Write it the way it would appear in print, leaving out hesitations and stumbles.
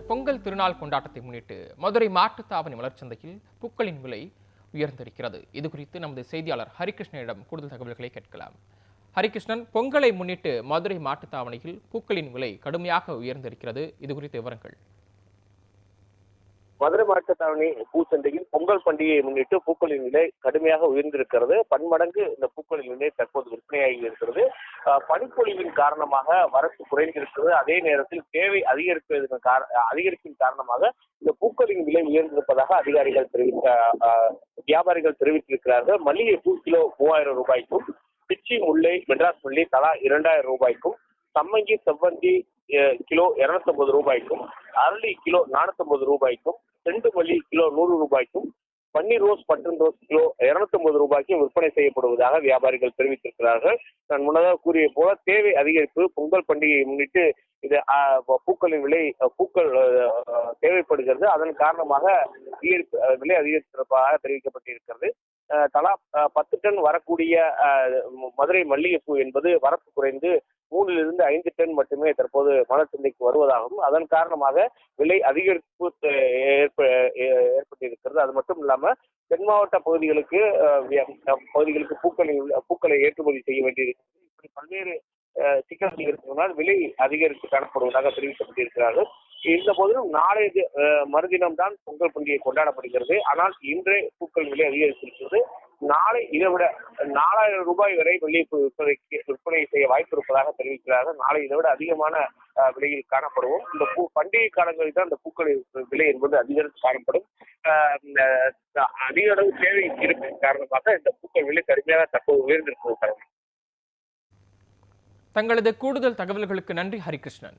பொங்கல் திருநாள் கொண்டாட்டத்தை முன்னிட்டு மதுரை மாட்டுத்தாவணி மலர்ச்சந்தையில் பூக்களின் விலை உயர்ந்திருக்கிறது. இது குறித்து நமது செய்தியாளர் ஹரிகிருஷ்ணனிடம் கூடுதல் தகவல்களை கேட்கலாம். ஹரிகிருஷ்ணன், பொங்கலை முன்னிட்டு மதுரை மாட்டுத்தாவணியில் பூக்களின் விலை கடுமையாக உயர்ந்திருக்கிறது. இது குறித்த விவரங்கள். மதுரை மாட்டுத்தாவணி பூச்சந்தையில் பொங்கல் பண்டிகையை முன்னிட்டு பூக்களின் விலை கடுமையாக உயர்ந்திருக்கிறது. பன்மடங்கு இந்த பூக்களின் விலை தற்போது விற்பனையாகி இருக்கிறது. பனிப்பொழிவின் காரணமாக வரத்து குறைந்திருக்கிறது. அதே நேரத்தில் தேவை அதிகரிப்பின் காரணமாக இந்த பூக்களின் விலை உயர்ந்திருப்பதாக வியாபாரிகள் தெரிவித்திருக்கிறார்கள். மல்லிகை பூ கிலோ 3000 ரூபாய்க்கும், பிச்சி முல்லை, மெட்ராஸ் முல்லை தலா 2000 ரூபாய்க்கும், சம்மங்கி செவ்வந்தி கிலோ 250 ரூபாய்க்கும், அரளி கிலோ 450 ரூபாய்க்கும், செண்டு மல்லி கிலோ 100 ரூபாய்க்கும், பன்னீர் ரோஸ், பட்டன் ரோஸ் கிலோ 250 ரூபாய்க்கும் விற்பனை செய்யப்படுவதாக வியாபாரிகள் தெரிவித்திருக்கிறார்கள். நான் முன்னதாக கூறிய போல தேவை அதிகரிப்பு, பொங்கல் பண்டிகையை முன்னிட்டு இது பூக்களின் விலை தேவைப்படுகிறது. அதன் காரணமாக விலை அதிகரித்திருப்பதாக தெரிவிக்கப்பட்டிருக்கிறது. தலா 10 டன் வரக்கூடிய மதுரை மல்லிகைப்பூ என்பது வரத்து குறைந்து 3 to 5 டன் மட்டுமே தற்போது மலர்ச்சந்தைக்கு வருவதாகவும், அதன் காரணமாக விலை அதிகரிப்பு ஏற்பட்டிருக்கிறது. அது மட்டும் இல்லாம தென் மாவட்ட பகுதிகளுக்கு பூக்களை ஏற்றுமதி செய்ய வேண்டியிருக்கிறது. இப்படி பல்வேறு சிக்கல்கள் இருப்பதனால் விலை அதிகரித்து காணப்படுவதாக தெரிவிக்கப்பட்டிருக்கிறார்கள். இந்த போதிலும் நாளைய மறுதினம் தான் பொங்கல் பண்டிகை கொண்டாடப்படுகிறது. ஆனால் இன்றே பூக்கள் விலை அதிகரித்திருக்கிறது. நாளை இதை விட 4000 ரூபாய் வரை மல்லிகைப்பூ விற்பனை செய்ய வாய்ப்பு இருப்பதாக தெரிவிக்கிறார்கள். நாளை இதை விட அதிகமான விலையில் காணப்படுவோம். இந்த பண்டிகை காலங்களில் தான் இந்த பூக்களின் விலை என்பது அதிகரித்து காணப்படும். அதிக அளவு தேவை இருப்பின் காரணமாக இந்த பூக்கள் விலை கடுமையாக தற்போது உயர்ந்திருக்கிறது. தங்களது கூடுதல் தகவல்களுக்கு நன்றி ஹரிகிருஷ்ணன்.